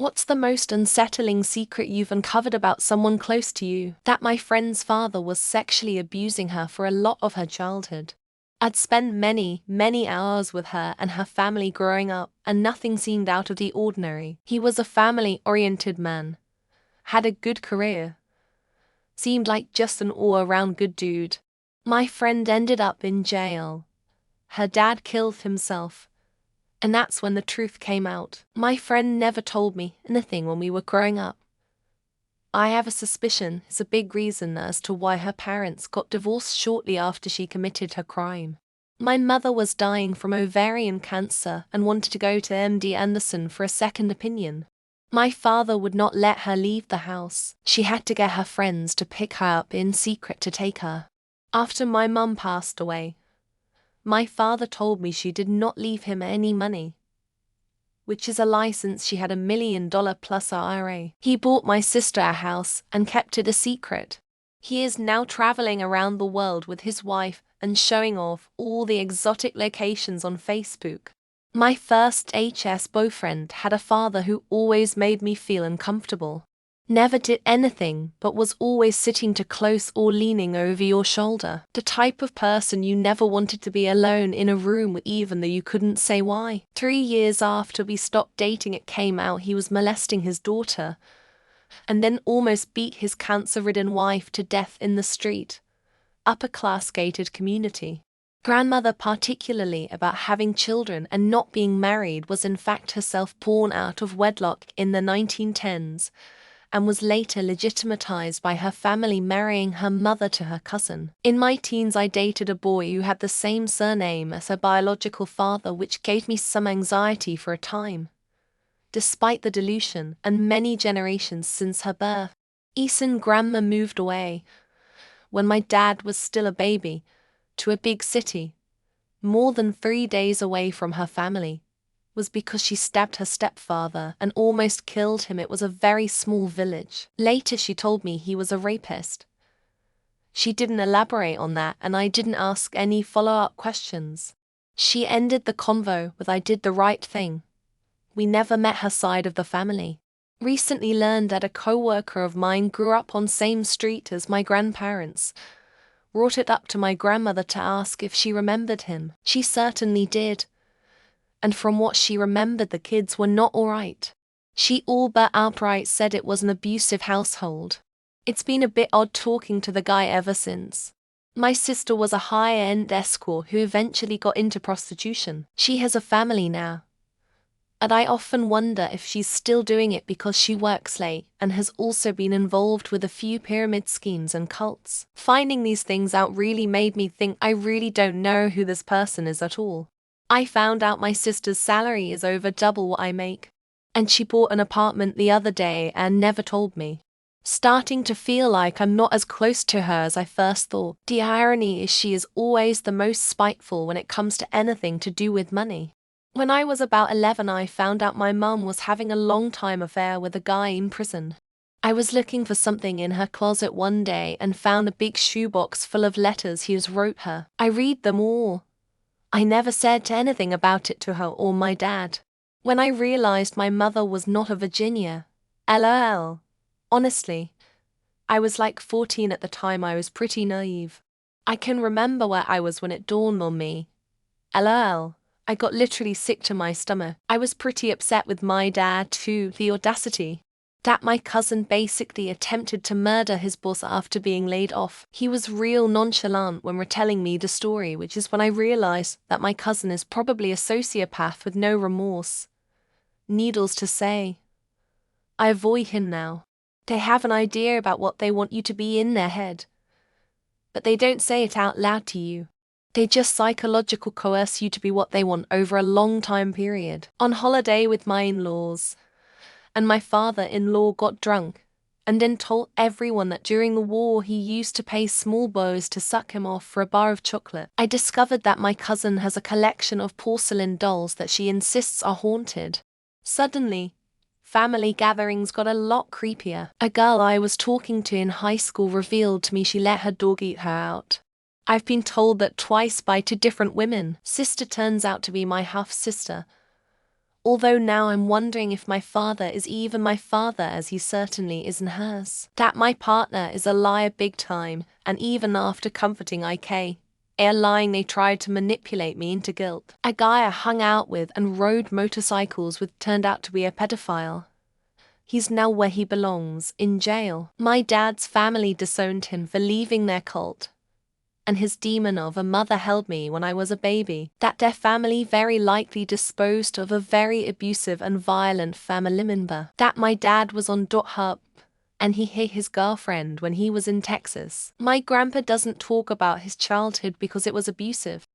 What's the most unsettling secret you've uncovered about someone close to you? That my friend's father was sexually abusing her for a lot of her childhood. I'd spent many hours with her and her family growing up, and nothing seemed out of the ordinary. He was a family-oriented man, had a good career, seemed like just an all-around good dude. My friend ended up in jail. Her dad killed himself. And that's when the truth came out. My friend never told me anything when we were growing up. I have a suspicion it's a big reason as to why her parents got divorced shortly after she committed her crime. My mother was dying from ovarian cancer and wanted to go to MD Anderson for a second opinion. My father would not let her leave the house. She had to get her friends to pick her up in secret to take her. After my mum passed away, my father told me she did not leave him any money, which is a lie since she had $1 million plus IRA. He bought my sister a house and kept it a secret. He is now traveling around the world with his wife and showing off all the exotic locations on Facebook. My first HS boyfriend had a father who always made me feel uncomfortable. Never did anything, but was always sitting too close or leaning over your shoulder. The type of person you never wanted to be alone in a room with, even though you couldn't say why. 3 years after we stopped dating, it came out he was molesting his daughter, and then almost beat his cancer-ridden wife to death in the street. Upper-class gated community. Grandmother, particularly about having children and not being married, was in fact herself born out of wedlock in the 1910s. And was later legitimatized by her family marrying her mother to her cousin. In my teens, I dated a boy who had the same surname as her biological father, which gave me some anxiety for a time. Despite the delusion and many generations since her birth, Eason grandma moved away, when my dad was still a baby, to a big city, more than 3 days away from her family. Was because she stabbed her stepfather and almost killed him. It was a very small village. Later she told me he was a rapist. She didn't elaborate on that, and I didn't ask any follow-up questions. She ended the convo with, "I did the right thing." We never met her side of the family. Recently learned that a co-worker of mine grew up on same street as my grandparents. Brought it up to my grandmother to ask if she remembered him. She certainly did. And from what she remembered, the kids were not alright. She all but outright said it was an abusive household. It's been a bit odd talking to the guy ever since. My sister was a high-end escort who eventually got into prostitution. She has a family now. And I often wonder if she's still doing it because she works late and has also been involved with a few pyramid schemes and cults. Finding these things out really made me think I really don't know who this person is at all. I found out my sister's salary is over double what I make. And she bought an apartment the other day and never told me. Starting to feel like I'm not as close to her as I first thought. The irony is she is always the most spiteful when it comes to anything to do with money. When I was about 11, I found out my mum was having a long-time affair with a guy in prison. I was looking for something in her closet one day and found a big shoebox full of letters he wrote her. I read them all. I never said anything about it to her or my dad. When I realized my mother was not a Virginia, LOL. Honestly, I was like 14 at the time. I was pretty naive. I can remember where I was when it dawned on me. LOL. I got literally sick to my stomach. I was pretty upset with my dad too. The audacity. That my cousin basically attempted to murder his boss after being laid off. He was real nonchalant when retelling me the story, which is when I realized that my cousin is probably a sociopath with no remorse. Needless to say, I avoid him now. They have an idea about what they want you to be in their head, but they don't say it out loud to you. They just psychological coerce you to be what they want over a long time period. On holiday with my in-laws, and my father-in-law got drunk, and then told everyone that during the war he used to pay small boys to suck him off for a bar of chocolate. I discovered that my cousin has a collection of porcelain dolls that she insists are haunted. Suddenly, family gatherings got a lot creepier. A girl I was talking to in high school revealed to me she let her dog eat her out. I've been told that twice by 2 different women. Sister turns out to be my half-sister. Although now I'm wondering if my father is even my father, as he certainly isn't hers. That my partner is a liar big time, and even after comforting IK, lying they tried to manipulate me into guilt. A guy I hung out with and rode motorcycles with turned out to be a pedophile. He's now where he belongs, in jail. My dad's family disowned him for leaving their cult, and his demon of a mother held me when I was a baby. That their family very likely disposed of a very abusive and violent family member. That my dad was on .hub, and he hit his girlfriend when he was in Texas. My grandpa doesn't talk about his childhood because it was abusive.